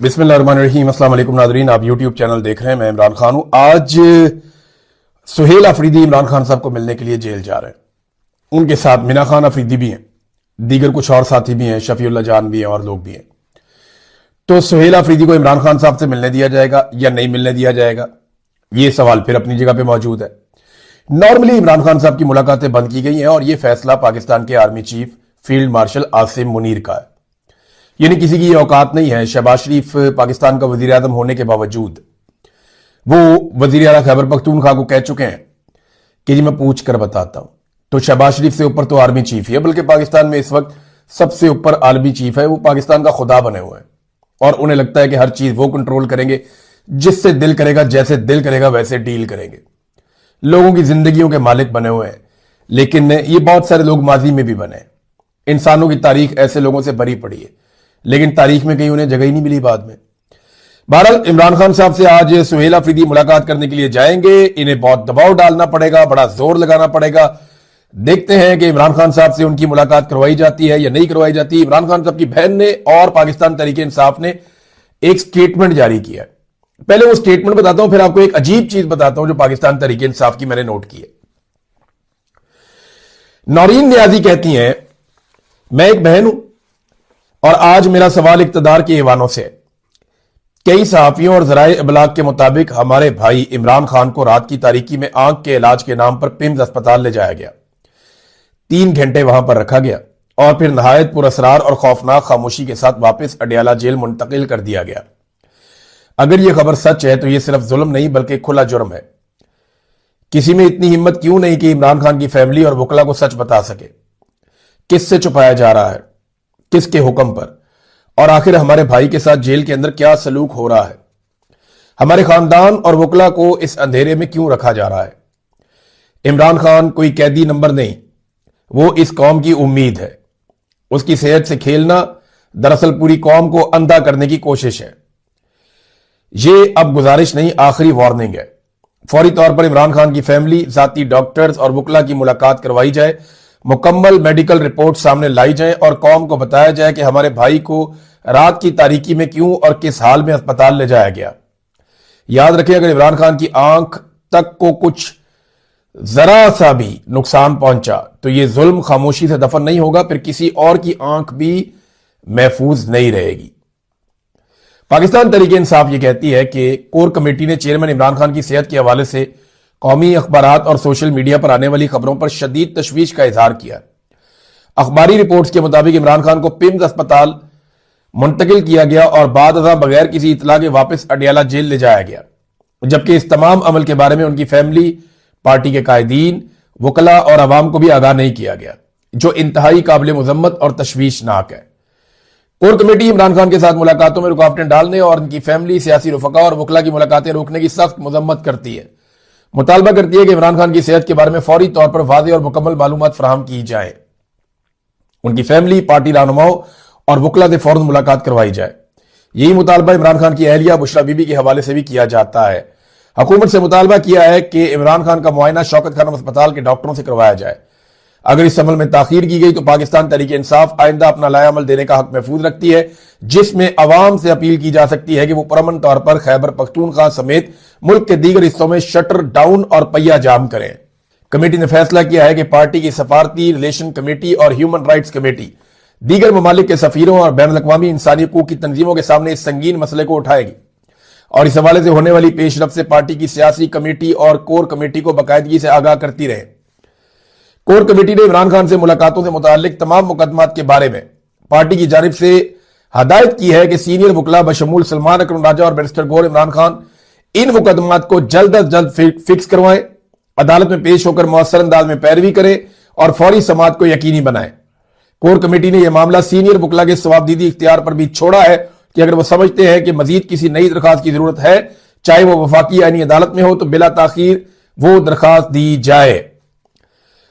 बिस्मिल्लाहिर्रहमानिर्रहीम। अस्सलाम वालेकुम नाज़रीन, आप यूट्यूब चैनल देख रहे हैं। मैं इमरान खान हूं। आज सुहेल अफरीदी इमरान खान साहब को मिलने के लिए जेल जा रहे हैं। उनके साथ मिना खान अफरीदी भी हैं, दीगर कुछ और साथी भी हैं, शफीउल्लाह जान भी हैं और लोग भी हैं। तो सुहेल अफरीदी को इमरान खान साहब से मिलने दिया जाएगा या नहीं मिलने दिया जाएगा, यह सवाल फिर अपनी जगह पर मौजूद है। नॉर्मली इमरान खान साहब की मुलाकातें बंद की गई हैं और यह फैसला पाकिस्तान के army chief field marshal Asim Munir का है। यानी किसी की औकात नहीं है। शहबाज शरीफ पाकिस्तान का वजीर आजम होने के बावजूद वो वजीर आला खैबर पख्तूनख्वा को कह चुके हैं कि जी मैं पूछ कर बताता हूं। तो शहबाज शरीफ से ऊपर तो आर्मी चीफ ही है, बल्कि पाकिस्तान में इस वक्त सबसे ऊपर आर्मी चीफ है। वो पाकिस्तान का खुदा बने हुए हैं और उन्हें लगता है कि हर चीज वो कंट्रोल करेंगे, जिससे दिल करेगा, जैसे दिल करेगा वैसे डील करेंगे। लोगों की जिंदगियों के मालिक बने हुए हैं। लेकिन ये बहुत सारे लोग माजी में भी बने। इंसानों की तारीख ऐसे लोगों से भरी पड़ी है, लेकिन तारीख में कहीं उन्हें जगह ही नहीं मिली बाद में। बहरहाल इमरान खान साहब से आज सुहेल अफरीदी मुलाकात करने के लिए जाएंगे। इन्हें बहुत दबाव डालना पड़ेगा, बड़ा जोर लगाना पड़ेगा। देखते हैं कि इमरान खान साहब से उनकी मुलाकात करवाई जाती है या नहीं करवाई जाती। इमरान खान साहब की बहन ने और पाकिस्तान तहरीक इंसाफ ने एक स्टेटमेंट जारी किया है। पहले वो स्टेटमेंट बताता हूं, फिर आपको एक अजीब चीज बताता हूं जो पाकिस्तान तहरीक इंसाफ की मैंने नोट की है। नौरीन नियाजी कहती हैं, मैं एक बहन हूं और आज मेरा सवाल इक्तदार के ईवानों से है। कई सहाफियों और जराए इबलाग के मुताबिक हमारे भाई इमरान खान को रात की तारीकी में आंख के इलाज के नाम पर पिम्स अस्पताल ले जाया गया। 3 घंटे वहां पर रखा गया और फिर नहायत पुरअसरार और खौफनाक खामोशी के साथ वापस अडियाला जेल मुंतकिल कर दिया गया। अगर यह खबर सच है तो यह सिर्फ जुल्म नहीं बल्कि खुला जुर्म है। किसी में इतनी हिम्मत क्यों नहीं कि इमरान खान की फैमिली और वकला को सच बता सके? किससे छुपाया जा रहा है, किसके हुक्म पर, और आखिर हमारे भाई के साथ जेल के अंदर क्या सलूक हो रहा है? हमारे खानदान और वकला को इस अंधेरे में क्यों रखा जा रहा है? इमरान खान कोई कैदी नंबर नहीं, वो इस कौम की उम्मीद है। उसकी सेहत से खेलना दरअसल पूरी कौम को अंधा करने की कोशिश है। ये अब गुजारिश नहीं, आखिरी वार्निंग है। फौरी तौर पर इमरान खान की फैमिली, जाती डॉक्टर्स और वकला की मुलाकात करवाई जाए, मुकम्मल मेडिकल रिपोर्ट सामने लाई जाए और कौम को बताया जाए कि हमारे भाई को रात की तारीकी में क्यों और किस हाल में अस्पताल ले जाया गया। याद रखें, अगर इमरान खान की आंख तक को कुछ जरा सा भी नुकसान पहुंचा तो यह जुल्म खामोशी से दफन नहीं होगा, फिर किसी और की आंख भी महफूज नहीं रहेगी। पाकिस्तान तहरीक इंसाफ यह कहती है कि कोर कमेटी ने चेयरमैन इमरान खान की सेहत के हवाले से कौमी अखबारात और सोशल मीडिया पर आने वाली खबरों पर शदीद तशवीश का इजहार किया। अखबारी रिपोर्ट्स के मुताबिक इमरान खान को पिम्स अस्पताल मुंतकिल किया गया और बाद बगैर किसी इतला के वापस अडियाला जेल ले जाया गया, जबकि इस तमाम अमल के बारे में उनकी फैमिली, पार्टी के कायदीन, वकला और अवाम को भी आगाह नहीं किया गया, जो इंतहाई काबिल मुजम्मत और तशवीशनाक है। कोर कमेटी इमरान खान के साथ मुलाकातों में रुकावटें डालने और उनकी फैमिली, सियासी रुफका और वकला की मुलाकातें रोकने की सख्त मजम्मत करती है। मुतालबा करती है कि इमरान खान की सेहत के बारे में फौरी तौर पर वाज़ेह और मुकम्मल मालूमात फराहम की जाए। उनकी फैमिली, पार्टी रहनुमाओं और वकला से फौरन मुलाकात करवाई जाए। यही मुतालबा इमरान खान की अहलिया बुशरा बीबी के हवाले से भी किया जाता है। हुकूमत से मुतालबा किया है कि इमरान खान का मुआयना शौकत खानम अस्पताल के डॉक्टरों से करवाया जाए। अगर इस अमल में ताखीर की गई तो पाकिस्तान तहरीक इंसाफ आइंदा अपना लाया अमल देने का हक महफूज रखती है, जिसमें अवाम से अपील की जा सकती है कि वो पुरअमन तौर पर खैबर पख्तूनख्वा समेत मुल्क के दीगर हिस्सों में शटर डाउन और पहिया जाम करें। कमेटी ने फैसला किया है कि पार्टी की सफारती रिलेशन कमेटी और ह्यूमन राइट्स कमेटी दीगर ममालिक के सफीरों और बैन अवी इंसानी हकूक की तंजीमों के सामने इस संगीन मसले को उठाएगी और इस हवाले से होने वाली पेशरफ से पार्टी की सियासी कमेटी और कोर कमेटी को बाकायदगी से आगाह करती रहे। कोर कमेटी ने इमरान खान से मुलाकातों से मुतालिक तमाम मुकदमात के बारे में पार्टी की जानिब से हदायत की है कि सीनियर वकला बशमूल सलमान अकरम राजा और बैरिस्टर गौहर इमरान खान इन मुकदमात को जल्द अज जल्द फिक्स करवाएं, अदालत में पेश होकर मौसर अंदाज में पैरवी करें और फौरी समाअत को यकीनी बनाएं। कोर कमेटी ने यह मामला सीनियर वकला के सवाबदीदी इख्तियार पर भी छोड़ा है कि अगर वो समझते हैं कि मजीद किसी नई दरखास्त की जरूरत है, चाहे वो वफाकी यानी अदालत में हो, तो बिला ताखीर वो दरखास्त दी जाए।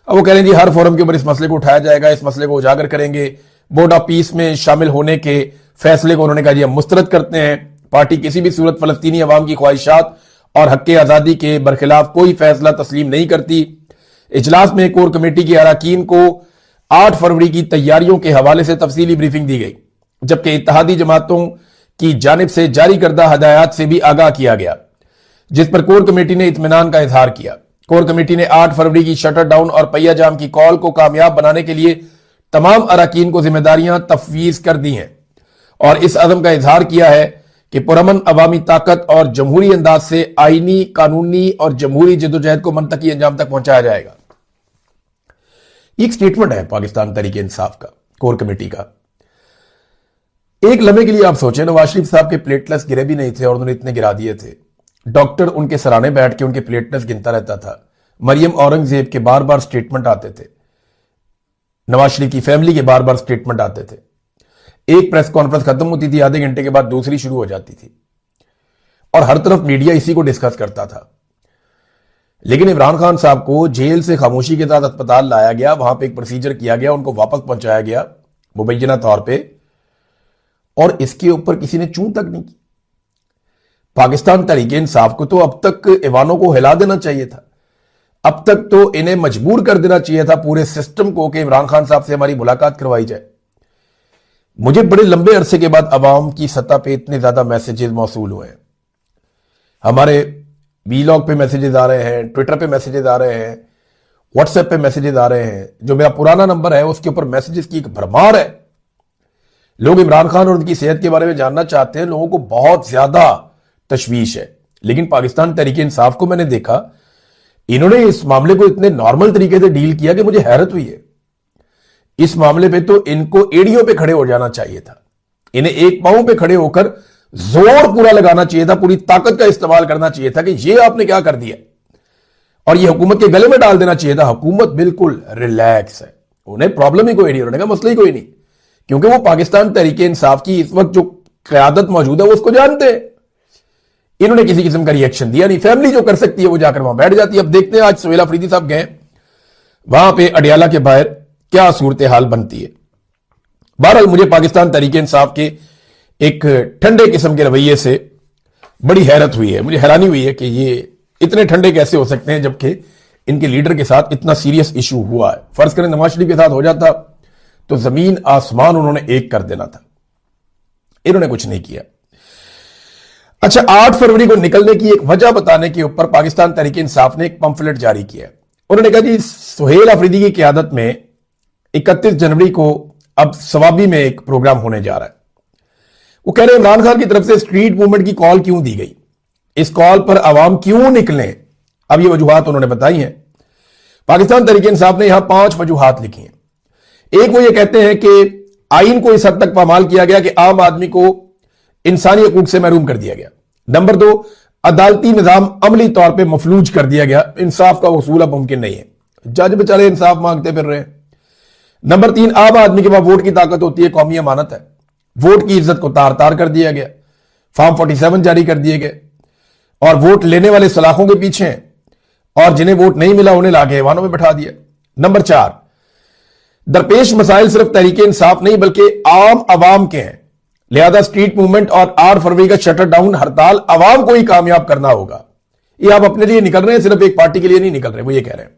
अब वो कह रहे हैं जी हर फोरम के ऊपर इस मसले को उठाया जाएगा, इस मसले को उजागर करेंगे। बोर्ड ऑफ पीस में शामिल होने के फैसले को उन्होंने कहा जी हम मुस्तरद करते हैं। पार्टी किसी भी सूरत फलस्तीनी अवाम की ख्वाहिशात और हक आज़ादी के बरखिलाफ कोई फैसला तस्लीम नहीं करती। इजलास में कोर कमेटी के अरकान को 8 फरवरी की तैयारियों के हवाले से तफसीली ब्रीफिंग दी गई, जबकि इत्तेहादी जमातों की जानिब से जारी करदा हदायत से भी आगाह किया गया, जिस पर कोर कमेटी ने इत्मीनान का इजहार किया। कोर कमेटी ने 8 फरवरी की शटर डाउन और पहिया जाम की कॉल को कामयाब बनाने के लिए तमाम अरकान को जिम्मेदारियां तफवीज कर दी हैं और इस अज़म का इजहार किया है कि पुरअमन अवामी ताकत और जमहूरी अंदाज से आईनी, कानूनी और जमहूरी जदोजहद को मनतकी अंजाम तक पहुंचाया जाएगा। एक स्टेटमेंट है पाकिस्तान तहरीके इंसाफ का, कोर कमेटी का। एक लम्हे के लिए आप सोचें, नवाज शरीफ साहब के प्लेटलेट्स गिरे भी नहीं थे और उन्होंने इतने गिरा दिए थे। डॉक्टर उनके सराहने बैठ के उनके प्लेटलेट्स गिनता रहता था। मरियम औरंगजेब के बार बार स्टेटमेंट आते थे, नवाज शरीफ की फैमिली के बार बार स्टेटमेंट आते थे। एक प्रेस कॉन्फ्रेंस खत्म होती थी, आधे घंटे के बाद दूसरी शुरू हो जाती थी और हर तरफ मीडिया इसी को डिस्कस करता था। लेकिन इमरान खान साहब को जेल से खामोशी के साथ अस्पताल लाया गया, वहां पे एक प्रोसीजर किया गया, उनको वापस पहुंचाया गया मुबैना तौर पे, और इसके ऊपर किसी ने चूं तक नहीं की। पाकिस्तान तहरीके इंसाफ को तो अब तक ईवानों को हिला देना चाहिए था, अब तक तो इन्हें मजबूर कर देना चाहिए था पूरे सिस्टम को कि इमरान खान साहब से हमारी मुलाकात करवाई जाए। मुझे बड़े लंबे अरसे के बाद अवाम की सतह पे इतने ज्यादा मैसेजेस मौसूल हुए हैं। हमारे वीलॉग पे मैसेजेस आ रहे हैं, ट्विटर पे मैसेजेस आ रहे हैं, व्हाट्सएप पे मैसेजेस आ रहे हैं। जो मेरा पुराना नंबर है उसके ऊपर मैसेजेस की एक भरमार है। लोग इमरान खान और उनकी सेहत के बारे में जानना चाहते हैं, लोगों को बहुत ज्यादा तशवीश है। लेकिन पाकिस्तान तहरीके इंसाफ को मैंने देखा, इन्होंने इस मामले को इतने नॉर्मल तरीके से डील किया कि मुझे हैरत हुई है। इस मामले पे तो इनको एड़ियों पे खड़े हो जाना चाहिए था, इन्हें एक पांव पे खड़े होकर जोर पूरा लगाना चाहिए था, पूरी ताकत का इस्तेमाल करना चाहिए था कि ये आपने क्या कर दिया, और ये हुकूमत के गले में डाल देना चाहिए था। हुकूमत बिल्कुल रिलैक्स है, उन्हें प्रॉब्लम ही कोई नहीं, उन्होंने कहा मसला ही कोई नहीं, क्योंकि वो पाकिस्तान तहरीके इंसाफ की इस वक्त जो क़यादत मौजूद है वो उसको जानते हैं। इन्होंने किसी किस्म का रिएक्शन दिया नहीं। फैमिली जो कर सकती है वो जाकर वहां बैठ जाती है। अब देखते हैं आज सुहेल अफरीदी साहब गए वहां पे अडियाला के बाहर क्या सूरत हाल बनती है। बहरहाल मुझे पाकिस्तान तहरीके इंसाफ के एक ठंडे किस्म के रवैये से बड़ी हैरत हुई है, मुझे हैरानी हुई है कि ये इतने ठंडे कैसे हो सकते हैं जबकि इनके लीडर के साथ इतना सीरियस इशू हुआ है। फर्ज करें नवाज शरीफ के साथ हो जाता तो जमीन आसमान उन्होंने एक कर देना था, इन्होंने कुछ नहीं किया। अच्छा, 8 फरवरी को निकलने की एक वजह बताने के ऊपर पाकिस्तान तहरीके इंसाफ ने एक पंफलेट जारी किया। उन्होंने कहा जी सुहेल अफरीदी की क़यादत में 31 जनवरी को अब सवाबी में एक प्रोग्राम होने जा रहा है। वो कह रहे हैं इमरान खान की तरफ से स्ट्रीट मूवमेंट की कॉल क्यों दी गई, इस कॉल पर अवाम क्यों निकले। अब ये वजूहात उन्होंने बताई हैं। पाकिस्तान तहरीके इंसाफ ने यहां 5 वजूहात लिखी हैं। एक, वो ये कहते हैं कि आइन को इस हद तक पामाल किया गया कि आम आदमी को इंसानी हकूक से महरूम कर दिया गया। नंबर 2, अदालती निजाम अमली तौर पर मफलूज कर दिया गया, इंसाफ का वसूल अब मुमकिन नहीं है, जज बेचारे इंसाफ मांगते फिर रहे हैं। नंबर 3, आम आदमी के पास वोट की ताकत होती है, कौमी अमानत है, वोट की इज्जत को तार तार कर दिया गया, फॉर्म 47 जारी कर दिए गए और वोट लेने वाले सलाखों के पीछे हैं और जिन्हें वोट नहीं मिला उन्हें लाके ऐवानों में बैठा दिया। नंबर 4, दरपेश मसाइल सिर्फ तहरीके इंसाफ नहीं बल्कि आम अवाम के हैं, लिहाजा स्ट्रीट मूवमेंट और 8 फरवरी का शटर डाउन हड़ताल अवाम को ही कामयाब करना होगा। ये आप अपने लिए निकल रहे हैं, सिर्फ एक पार्टी के लिए नहीं निकल रहे। वो ये कह रहे हैं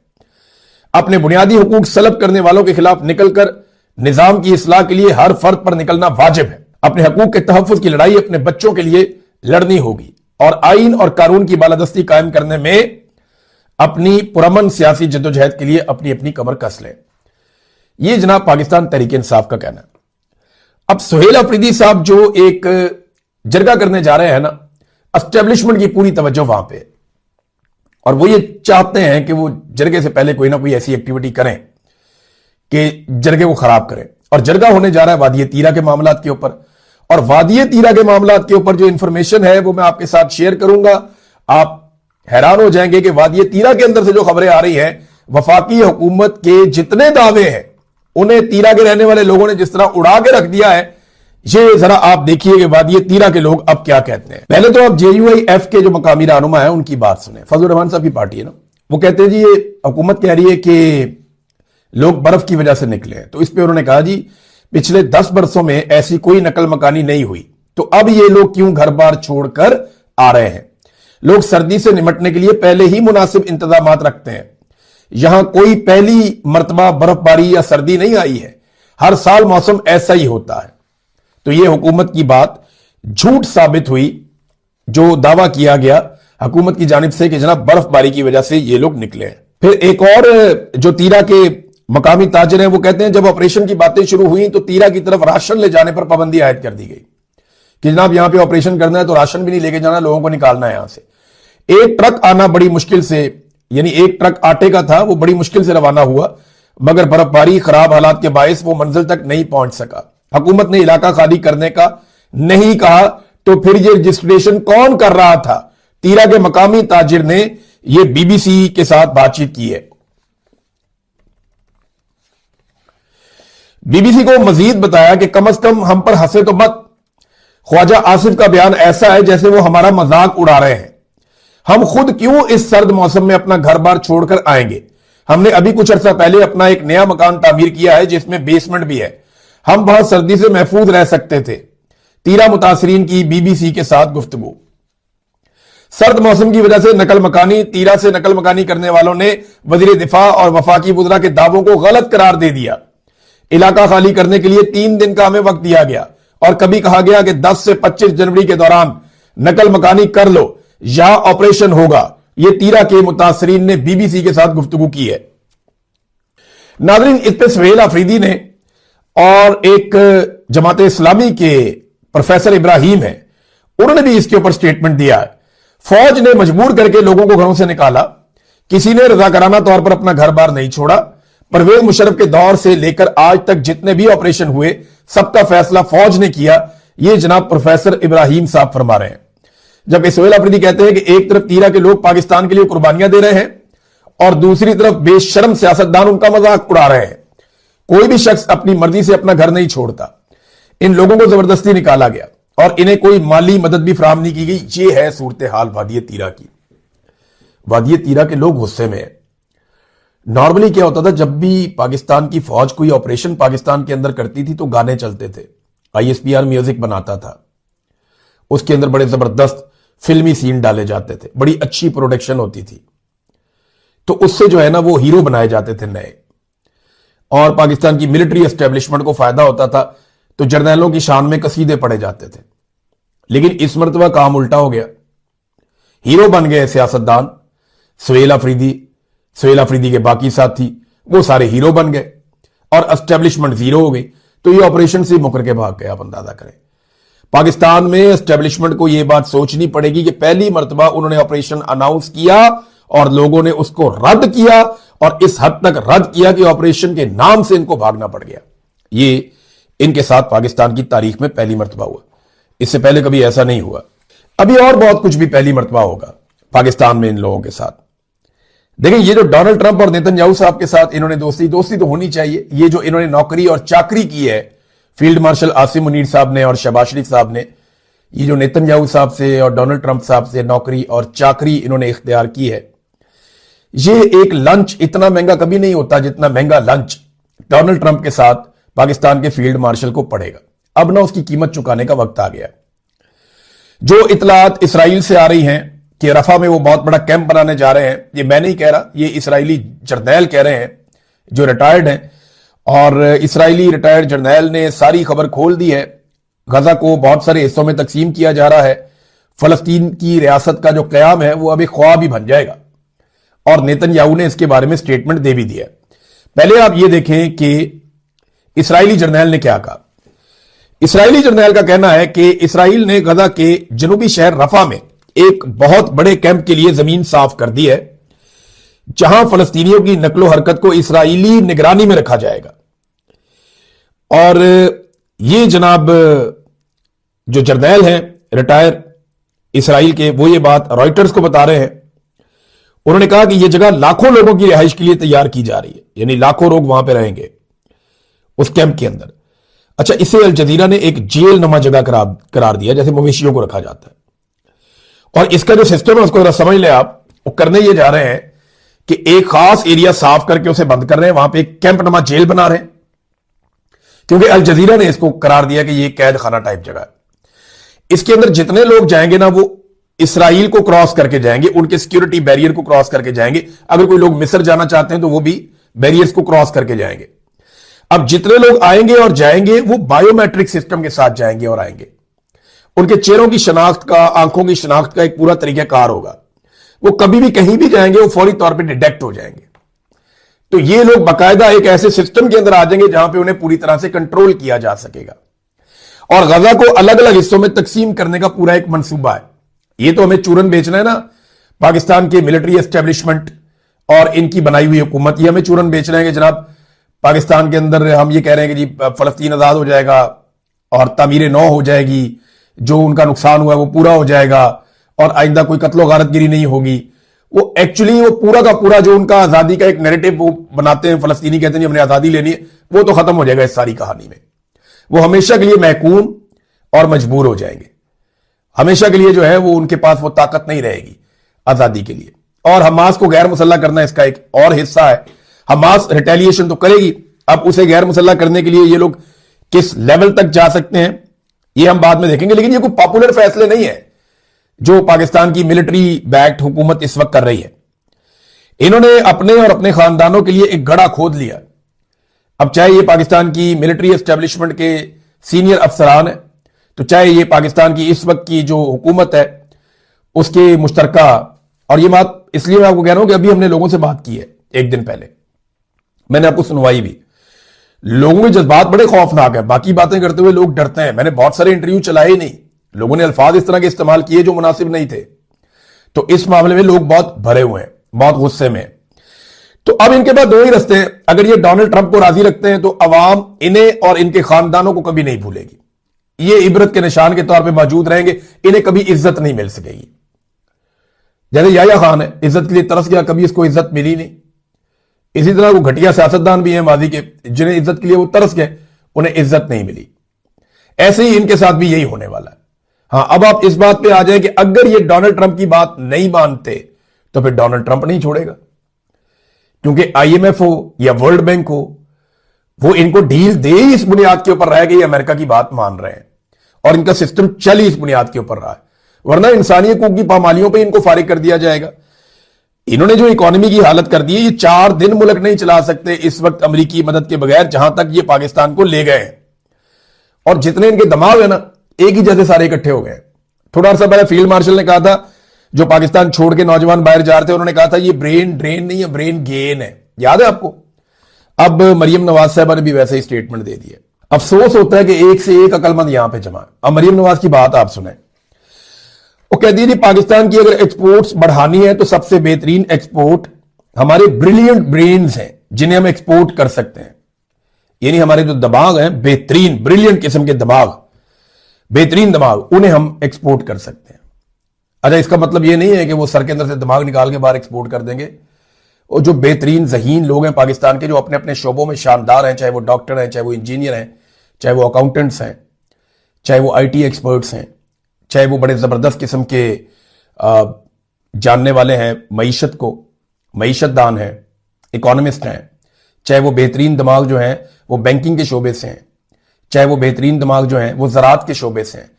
अपने बुनियादी हुकूक सलब करने वालों के खिलाफ निकलकर निजाम की इस्लाह के लिए हर फर्द पर निकलना वाजिब है। अपने हकूक के तहफ्फुज की लड़ाई अपने बच्चों के लिए लड़नी होगी और आइन और कानून की बालादस्ती कायम करने में अपनी पुरअमन सियासी जद्दोजहद के लिए अपनी अपनी कमर कस लें। यह जनाब पाकिस्तान तहरीके इंसाफ का कहना है। अब सुहेल अफरीदी साहब जो एक जरगा करने जा रहे हैं ना, एस्टेब्लिशमेंट की पूरी तवज्जो वहां पे, और वो ये चाहते हैं कि वो जरगे से पहले कोई ना कोई ऐसी एक्टिविटी करें कि जरगे को खराब करें। और जरगा होने जा रहा है वादिये तीरा के मामलात के ऊपर, और वादिये तीरा के मामलात के ऊपर जो इंफॉर्मेशन है वो मैं आपके साथ शेयर करूंगा। आप हैरान हो जाएंगे कि वादिये तीरा के अंदर से जो खबरें आ रही हैं, वफाकी हुकूमत के जितने दावे हैं उन्हें तीरा के रहने वाले लोगों ने जिस तरह उड़ा के रख दिया है, ये जरा आप देखिए कि वादिये तीरा के लोग अब क्या कहते हैं। पहले तो आप JUIF के जो मकामी रहनुमा है उनकी बात सुने। फजल रहमान साहब की पार्टी है ना, वो कहते हैं जी ये हुकूमत कह रही है कि लोग बर्फ की वजह से निकले हैं। तो इस पे उन्होंने कहा जी पिछले 10 बरसों में ऐसी कोई नकल मकानी नहीं हुई, तो अब ये लोग क्यों घर बार छोड़कर आ रहे हैं। लोग सर्दी से निपटने के लिए पहले ही मुनासिब इंतजाम रखते हैं। यहां कोई पहली मर्तबा बर्फबारी या सर्दी नहीं आई है, हर साल मौसम ऐसा ही होता है। तो ये हुकूमत की बात झूठ साबित हुई जो दावा किया गया हुकूमत की जानिब से कि जनाब बर्फबारी की वजह से ये लोग निकले हैं। फिर एक और जो तीरा के मकामी ताजिर हैं वो कहते हैं जब ऑपरेशन की बातें शुरू हुई तो तीरा की तरफ राशन ले जाने पर पाबंदी आयद कर दी गई कि जनाब यहां पे ऑपरेशन करना है तो राशन भी नहीं लेके जाना, लोगों को निकालना है यहां से। एक ट्रक आना बड़ी मुश्किल से, यानी एक ट्रक आटे का था, वो बड़ी मुश्किल से रवाना हुआ, मगर बर्फबारी खराब हालात के बायस वो मंजिल तक नहीं पहुंच सका। हुकूमत ने इलाका खाली करने का नहीं कहा तो फिर ये रजिस्ट्रेशन कौन कर रहा था? तीरा के मकामी ताजिर ने ये बीबीसी के साथ बातचीत की है। बीबीसी को मजीद बताया कि कम से कम हम पर हंसे तो मत। ख्वाजा आसिफ का बयान ऐसा है जैसे वो हमारा मजाक उड़ा रहे हैं। हम खुद क्यों इस सर्द मौसम में अपना घर बार छोड़कर आएंगे? हमने अभी कुछ अर्सा पहले अपना एक नया मकान तामीर किया है जिसमें बेसमेंट भी है। हम बहुत सर्दी से महफूज रह सकते थे। तीरा मुतासरीन की बीबीसी के साथ गुफ्तगू। सर्द मौसम की वजह से नकल मकानी, तीरा से नकल मकानी करने वालों ने वजीर दिफा और वफाकी वुज़रा के दावों को गलत करार दे दिया। इलाका खाली करने के लिए 3 दिन का हमें वक्त दिया गया और कभी कहा गया कि 10 से 25 जनवरी के दौरान नकल मकानी कर लो या ऑपरेशन होगा। यह तीरा के मुतासरीन ने बीबीसी के साथ गुफ्तगू की है। नाज़रीन, इस पर सुहेल आफरीदी ने और एक जमात इस्लामी के प्रोफेसर इब्राहिम है, उन्होंने भी इसके ऊपर स्टेटमेंट दिया है। फौज ने मजबूर करके लोगों को घरों से निकाला, किसी ने रजाकाराना तौर पर अपना घर बार नहीं छोड़ा। परवेज मुशर्रफ के दौर से लेकर आज तक जितने भी ऑपरेशन हुए सबका फैसला फौज ने किया, यह जनाब प्रोफेसर इब्राहिम साहब फरमा रहे हैं। जबकि सुहेल आफरीदी कहते हैं कि एक तरफ तीरा के लोग पाकिस्तान के लिए कुर्बानियां दे रहे हैं और दूसरी तरफ बेशर्म सियासतदान उनका मजाक उड़ा रहे हैं। कोई भी शख्स अपनी मर्जी से अपना घर नहीं छोड़ता। इन लोगों को जबरदस्ती निकाला गया और इन्हें कोई माली मदद भी फराहम नहीं की गई। ये है सूरत हाल वादी तीरा की। वादी तीरा के लोग गुस्से में है। नॉर्मली क्या होता था, जब भी पाकिस्तान की फौज कोई ऑपरेशन पाकिस्तान के अंदर करती थी तो गाने चलते थे, ISPR म्यूजिक बनाता था, उसके अंदर बड़े जबरदस्त फिल्मी सीन डाले जाते थे, बड़ी अच्छी प्रोडक्शन होती थी, तो उससे जो है ना वो हीरो बनाए जाते थे नए, और पाकिस्तान की मिलिट्री एस्टेब्लिशमेंट को फायदा होता था, तो जर्नैलों की शान में कसीदे पढ़े जाते थे। लेकिन इस मरतबा काम उल्टा हो गया। हीरो बन गए सियासतदान, सुहेल आफरीदी के बाकी साथी, वो सारे हीरो बन गए और एस्टेब्लिशमेंट जीरो हो गई। तो ये ऑपरेशन से मुकर के भाग गए। आप अंदाजा करें, पाकिस्तान में एस्टेब्लिशमेंट को यह बात सोचनी पड़ेगी कि पहली मरतबा उन्होंने ऑपरेशन अनाउंस किया और लोगों ने उसको रद्द किया, और इस हद तक रद्द किया कि ऑपरेशन के नाम से इनको भागना पड़ गया। ये इनके साथ पाकिस्तान की तारीख में पहली मरतबा हुआ। इससे पहले कभी ऐसा नहीं हुआ। अभी और बहुत कुछ भी पहली मरतबा होगा पाकिस्तान में इन लोगों के साथ। देखिए, ये जो डोनाल्ड ट्रंप और नेतन्याहू साहब के साथ इन्होंने दोस्ती तो होनी चाहिए। ये जो इन्होंने नौकरी और चाकरी की है फील्ड मार्शल आसिम मुनीर साहब ने और शहबाज शरीफ साहब ने, ये जो नेतन्याहू साहब से और डोनाल्ड ट्रंप साहब से नौकरी और चाकरी इन्होंने इख्तियार की है, ये एक लंच इतना महंगा कभी नहीं होता जितना महंगा लंच डोनाल्ड ट्रंप के साथ पाकिस्तान के फील्ड मार्शल को पड़ेगा। अब ना उसकी कीमत चुकाने का वक्त आ गया। जो इतलात इसराइल से आ रही हैं कि रफा में वो बहुत बड़ा कैंप बनाने जा रहे हैं, ये मैं नहीं कह रहा, ये इसराइली जर्नैल कह रहे हैं जो रिटायर्ड हैं, और इसराइली रिटायर्ड जर्नैल ने सारी खबर खोल दी है। गजा को बहुत सारे हिस्सों में तकसीम किया जा रहा है। फलस्तीन की रियासत का जो कयाम है वो अब एक ख्वाब ही बन जाएगा, और नेतन्याहू ने इसके बारे में स्टेटमेंट दे भी दिया। पहले आप ये देखें कि इसराइली जर्नैल ने क्या कहा। इसराइली जर्नैल का कहना है कि इसराइल ने गजा के जनूबी शहर रफा में एक बहुत बड़े कैंप के लिए जमीन साफ कर दी है, जहां फलस्तीनियों की नकलो हरकत को इसराइली निगरानी में रखा जाएगा। और ये जनाब जो जर्नैल हैं रिटायर इसराइल के, वो ये बात रॉयटर्स को बता रहे हैं। उन्होंने कहा कि यह जगह लाखों लोगों की रिहाइश के लिए तैयार की जा रही है, यानी लाखों लोग वहां पे रहेंगे उस कैंप के अंदर। अच्छा, इसे अल जजीरा ने एक जेल नुमा जगह करार दिया, जैसे मवेशियों को रखा जाता है। और इसका जो सिस्टम है उसको जरा समझ ले आप। वो करने ये जा रहे हैं कि एक खास एरिया साफ करके उसे बंद कर रहे हैं, वहां पे एक कैंप नुमा जेल बना रहे हैं, क्योंकि अल जजीरा ने इसको करार दिया कि ये कैद खाना टाइप जगह है। इसके अंदर जितने लोग जाएंगे ना, वो इसराइल को क्रॉस करके जाएंगे, उनके सिक्योरिटी बैरियर को क्रॉस करके जाएंगे। अगर कोई लोग मिस्र जाना चाहते हैं तो वो भी बैरियर्स को क्रॉस करके जाएंगे। अब जितने लोग आएंगे और जाएंगे वो बायोमेट्रिक सिस्टम के साथ जाएंगे और आएंगे। उनके चेहरों की शनाख्त का, आंखों की शनाख्त का एक पूरा तरीकाकार होगा। वो कभी भी कहीं भी जाएंगे वो फौरी तौर पे डिटेक्ट हो जाएंगे। तो ये लोग बाकायदा एक ऐसे सिस्टम के अंदर आ जाएंगे जहां पे उन्हें पूरी तरह से कंट्रोल किया जा सकेगा। और गजा को अलग अलग हिस्सों में तकसीम करने का पूरा एक मंसूबा है। ये तो हमें चूरन बेचना है ना, पाकिस्तान के मिलिट्री एस्टेब्लिशमेंट और इनकी बनाई हुई हुकूमत, ये हमें चूरन बेच रहे हैं कि जनाब पाकिस्तान के अंदर हम ये कह रहे हैं कि जी फलस्तीन आजाद हो जाएगा और तामीर नौ हो जाएगी, जो उनका नुकसान हुआ है वो पूरा हो जाएगा और आइंदा कोई कत्लो गारतगिरी नहीं होगी। वो एक्चुअली वो पूरा का पूरा जो उनका आजादी का एक नैरेटिव वो बनाते हैं, फलस्तीनी कहते हैं हमने आजादी लेनी है, वो तो खत्म हो जाएगा इस सारी कहानी में। वो हमेशा के लिए महकूम और मजबूर हो जाएंगे। हमेशा के लिए जो है वो उनके पास वो ताकत नहीं रहेगी आजादी के लिए। और हमास को गैर मुसल्ला करना इसका एक और हिस्सा है। हमास रिटेलिएशन तो करेगी, अब उसे गैर मुसल्ला करने के लिए ये लोग किस लेवल तक जा सकते हैं ये हम बाद में देखेंगे। लेकिन ये कोई पॉपुलर फैसले नहीं है जो पाकिस्तान की मिलिट्री बैक्ड हुकूमत इस वक्त कर रही है। इन्होंने अपने और अपने खानदानों के लिए एक गड़ा खोद लिया। अब चाहे ये पाकिस्तान की मिलिट्री एस्टेब्लिशमेंट के सीनियर अफसरान है, तो चाहे ये पाकिस्तान की इस वक्त की जो हुकूमत है उसके मुश्तरका, और ये बात इसलिए मैं आपको कह रहा हूं कि अभी हमने लोगों से बात की है एक दिन पहले, मैंने आपको सुनवाई भी। लोगों के जज्बात बड़े खौफनाक है, बाकी बातें करते हुए लोग डरते हैं। मैंने बहुत सारे इंटरव्यू चलाए ही नहीं, लोगों ने अल्फाज इस तरह के इस्तेमाल किए जो मुनासिब नहीं थे। तो इस मामले में लोग बहुत भरे हुए हैं, बहुत गुस्से में। तो अब इनके पास दो ही रास्ते हैं। अगर ये डोनाल्ड ट्रंप को राजी रखते हैं तो अवाम इन्हें और इनके खानदानों को कभी नहीं भूलेगी। ये इबरत के निशान के तौर पे मौजूद रहेंगे, इन्हें कभी इज्जत नहीं मिल सकेगी। जैसे याया खान है, इज्जत के लिए तरस गया, कभी इसको इज्जत मिली नहीं। इसी तरह वो घटिया सियासतदान भी हैं माजी के, जिन्हें इज्जत के लिए वो तरस गए, उन्हें इज्जत नहीं मिली। ऐसे ही इनके साथ भी यही होने वाला है। हां, अब आप इस बात पे आ जाए कि अगर ये डोनाल्ड ट्रंप की बात नहीं मानते तो फिर डोनाल्ड ट्रंप नहीं छोड़ेगा, क्योंकि आईएमएफ हो या वर्ल्ड बैंक हो, वो इनको ढील दे ही इस बुनियाद के ऊपर रहा है कि ये अमेरिका की बात मान रहे हैं और इनका सिस्टम चल ही इस बुनियाद के ऊपर रहा है। वरना इंसानी हकूक की पामालियों पर इनको फारिग कर दिया जाएगा। इन्होंने जो इकोनॉमी की हालत कर दी है, ये 4 दिन मुल्क नहीं चला सकते इस वक्त अमेरिकी मदद के बगैर, जहां तक ये पाकिस्तान को ले गए हैं। और जितने इनके दिमाग है ना, एक ही जैसे सारे इकट्ठे हो गए। थोड़ा अर्सा पहले फील्ड मार्शल ने कहा था, जो पाकिस्तान छोड़ के नौजवान बाहर जा रहे थे, उन्होंने कहा था ये ब्रेन ड्रेन नहीं है, ब्रेन गेन है। याद है आपको? अब मरियम नवाज साहबा ने भी वैसे ही स्टेटमेंट दे दी है। अफसोस होता है कि एक से एक अकलमंद यहां पे जमा है। अब मरियम नवाज की बात आप सुने, वो कहती है जी पाकिस्तान की अगर एक्सपोर्ट्स बढ़ानी है तो सबसे बेहतरीन एक्सपोर्ट हमारे ब्रिलियंट ब्रेन्स हैं, जिन्हें हम एक्सपोर्ट कर सकते हैं। यानी हमारे जो दिमाग हैं, बेहतरीन ब्रिलियंट किस्म के दिमाग, बेहतरीन दिमाग, उन्हें हम एक्सपोर्ट कर सकते हैं। अच्छा, इसका मतलब यह नहीं है कि वो सर के अंदर से दिमाग निकाल के बाहर एक्सपोर्ट कर देंगे। और जो बेहतरीन ज़हीन लोग हैं पाकिस्तान के, जो अपने अपने शोबों में शानदार हैं, चाहे वो डॉक्टर हैं, चाहे वो इंजीनियर हैं, चाहे वो अकाउंटेंट्स हैं, चाहे वो आईटी एक्सपर्ट्स हैं, चाहे वो बड़े ज़बरदस्त किस्म के जानने वाले हैं मईशत को, मईशतदान हैं, इकोनॉमिस्ट हैं, चाहे वो बेहतरीन दिमाग जो हैं वो बैंकिंग के शोबे से हैं, चाहे वो बेहतरीन दिमाग जो हैं वो ज़राअत के शोबे से हैं।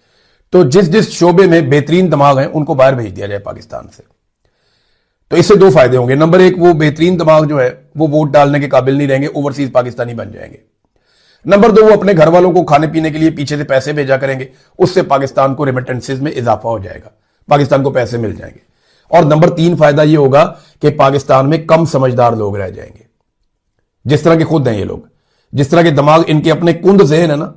तो जिस जिस शोबे में बेहतरीन दिमाग हैं उनको बाहर भेज दिया जाए पाकिस्तान से। तो इससे 2 फायदे होंगे। नंबर 1, वो बेहतरीन दिमाग जो है वो वोट डालने के काबिल नहीं रहेंगे, ओवरसीज पाकिस्तानी बन जाएंगे। नंबर 2, वो अपने घर वालों को खाने पीने के लिए पीछे से पैसे भेजा करेंगे, उससे पाकिस्तान को रेमिटेंसेज में इजाफा हो जाएगा, पाकिस्तान को पैसे मिल जाएंगे। और नंबर 3 फायदा ये होगा कि पाकिस्तान में कम समझदार लोग रह जाएंगे, जिस तरह के खुद हैं ये लोग, जिस तरह के दिमाग इनके अपने कुंद ज़हन है ना,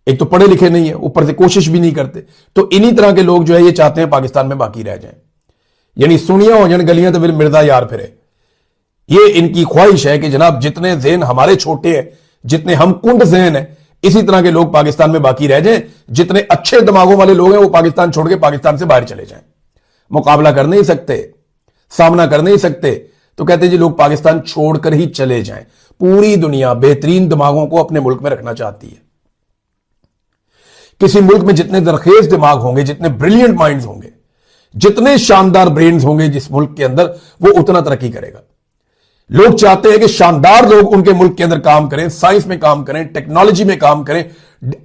एक तो पढ़े लिखे नहीं है, ऊपर से कोशिश भी नहीं करते। तो इन्हीं तरह के लोग जो है ये चाहते हैं पाकिस्तान में बाकी रह जाएं, यानी सुनिया हो जाए गलियां तो फिर मिर्जा यार फिरे। ये इनकी ख्वाहिश है कि जनाब जितने ज़हन हमारे छोटे हैं, जितने हम कुंड ज़हन हैं, इसी तरह के लोग पाकिस्तान में बाकी रह जाएं। जितने अच्छे दिमागों वाले लोग हैं वो पाकिस्तान छोड़ के पाकिस्तान से बाहर चले जाएं। मुकाबला कर नहीं सकते, सामना कर नहीं सकते, तो कहते हैं जी लोग पाकिस्तान छोड़कर ही चले जाएं। पूरी दुनिया बेहतरीन दिमागों को अपने मुल्क में रखना चाहती है। किसी मुल्क में जितने दरखेज दिमाग होंगे, जितने ब्रिलियंट माइंड्स होंगे, जितने शानदार ब्रेन्स होंगे जिस मुल्क के अंदर, वो उतना तरक्की करेगा। लोग चाहते हैं कि शानदार लोग उनके मुल्क के अंदर काम करें, साइंस में काम करें, टेक्नोलॉजी में काम करें,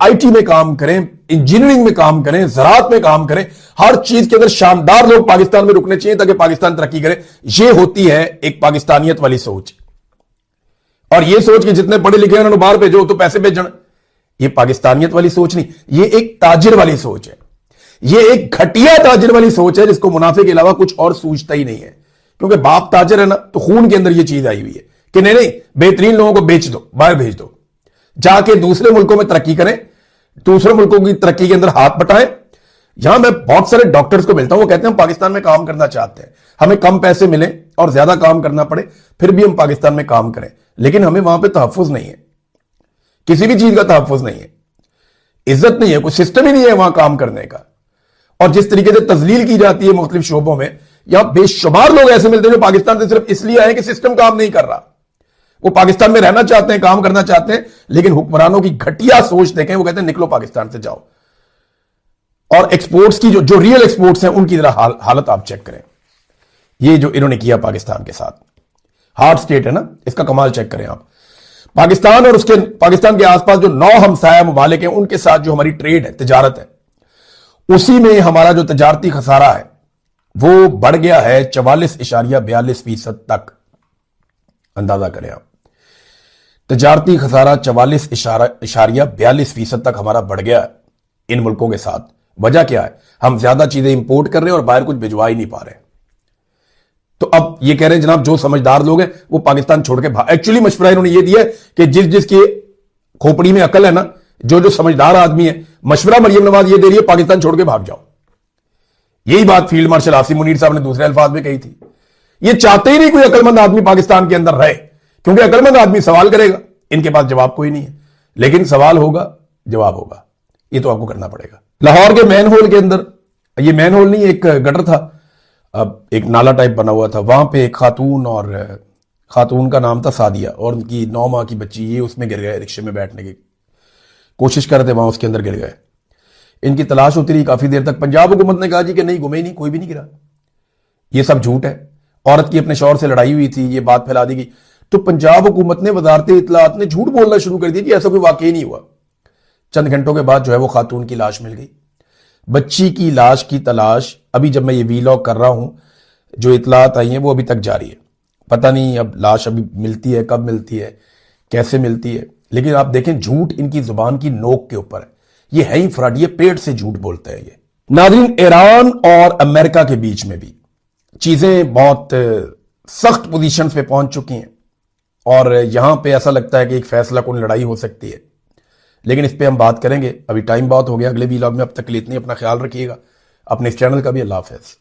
आईटी में काम करें, इंजीनियरिंग में काम करें, ज़राअत में काम करें। हर चीज के अंदर शानदार लोग पाकिस्तान में रुकने चाहिए ताकि पाकिस्तान तरक्की करे। यह होती है एक पाकिस्तानियत वाली सोच। और यह सोच कि जितने पढ़े लिखे हैं उन्होंने बाहर भेजो तो पैसे भेजन, यह पाकिस्तानियत वाली सोच नहीं, यह एक ताजिर वाली सोच है। ये एक घटिया ताजिर वाली सोच है जिसको मुनाफे के अलावा कुछ और सूझता ही नहीं है। क्योंकि बाप ताजिर है ना, तो खून के अंदर ये चीज आई हुई है कि नहीं नहीं, बेहतरीन लोगों को बेच दो, बाहर भेज दो, जाके दूसरे मुल्कों में तरक्की करें, दूसरे मुल्कों की तरक्की के अंदर हाथ बटाएं। यहां मैं बहुत सारे डॉक्टर्स को मिलता हूं, वो कहते हैं हम पाकिस्तान में काम करना चाहते हैं, हमें कम पैसे मिले और ज्यादा काम करना पड़े, फिर भी हम पाकिस्तान में काम करें, लेकिन हमें वहां पे तहफ्फुज नहीं है, किसी भी चीज का तहफ्फुज नहीं है, इज्जत नहीं है, कोई सिस्टम ही नहीं है वहां काम करने का। और जिस तरीके से तजलील की जाती है मुख्तलिफ शोबों में, यहां बेशुमार लोग ऐसे मिलते हैं जो पाकिस्तान से सिर्फ इसलिए आए कि सिस्टम काम नहीं कर रहा। वो पाकिस्तान में रहना चाहते हैं, काम करना चाहते हैं, लेकिन हुक्मरानों की घटिया सोच देखें, वो कहते हैं निकलो पाकिस्तान से जाओ। और एक्सपोर्ट्स की जो रियल एक्सपोर्ट्स हैं उनकी जरा हालत आप चेक करें। ये जो इन्होंने किया पाकिस्तान के साथ, हार्ड स्टेट है ना, इसका कमाल चेक करें आप। पाकिस्तान और उसके पाकिस्तान के आसपास जो 9 हमसाया ममालिक हैं, उनके साथ जो हमारी ट्रेड है, तिजारत है, उसी में हमारा जो तजारती खसारा है वो बढ़ गया है 44.42% तक। अंदाजा करें आप, तजारती खसारा 44.42% तक हमारा बढ़ गया है इन मुल्कों के साथ। वजह क्या है? हम ज्यादा चीजें इंपोर्ट कर रहे हैं और बाहर कुछ भिजवा ही नहीं पा रहे। तो अब ये कह रहे हैं जनाब जो समझदार लोग हैं वो पाकिस्तान छोड़ के भाग। एक्चुअली मशवरा इन्होंने ये दिया है कि जिसकी खोपड़ी में अकल है ना, जो समझदार आदमी है, मशवरा मरियम नवाज ये दे रही है पाकिस्तान छोड़ के भाग जाओ। यही बात फील्ड मार्शल आसिम मुनीर साहब ने दूसरे अल्फाज में कही थी। ये चाहते ही नहीं कोई अकलमंद आदमी पाकिस्तान के अंदर रहे, क्योंकि अकलमंद आदमी सवाल करेगा, इनके पास जवाब कोई नहीं है। लेकिन सवाल होगा, जवाब होगा, ये तो आपको करना पड़ेगा। लाहौर के मैन होल के अंदर, ये मैन होल नहीं, एक गटर था, अब एक नाला टाइप बना हुआ था, वहां पे एक खातून, और खातून का नाम था सादिया, और उनकी 9 माह की बच्ची, ये उसमें गिर गए, रिक्शे में बैठने की कोशिश कर रहे थे, वहां उसके अंदर गिर गए। इनकी तलाश होती रही काफी देर तक। पंजाब हुकूमत ने कहा जी कि नहीं, गुमे ही नहीं, कोई भी नहीं गिरा, ये सब झूठ है। औरत की अपने शौहर से लड़ाई हुई थी, ये बात फैला दी गई, तो पंजाब हुकूमत ने, वजारत इत्तलात ने झूठ बोलना शुरू कर दिया कि ऐसा कोई वाकई नहीं हुआ। चंद घंटों के बाद जो है वो खातून की लाश मिल गई। बच्ची की लाश की तलाश, अभी जब मैं ये वीलॉग कर रहा हूं, जो इत्तलात आई हैं वो अभी तक जारी है। पता नहीं अब लाश अभी मिलती है, कब मिलती है, कैसे मिलती है। लेकिन आप देखें, झूठ इनकी जुबान की नोक के ऊपर है, ये है ही फ्रॉड, ये पेट से झूठ बोलते हैं ये। नाज़रीन, ईरान और अमेरिका के बीच में भी चीजें बहुत सख्त पोजीशन पे पहुंच चुकी हैं, और यहां पे ऐसा लगता है कि एक फैसला कुन लड़ाई हो सकती है। लेकिन इस पे हम बात करेंगे, अभी टाइम बहुत हो गया। अगले वीलॉग में अब तक के लिए इतनी, अपना ख्याल रखिएगा, अपने इस चैनल का भी। अल्लाह हाफ़िज़।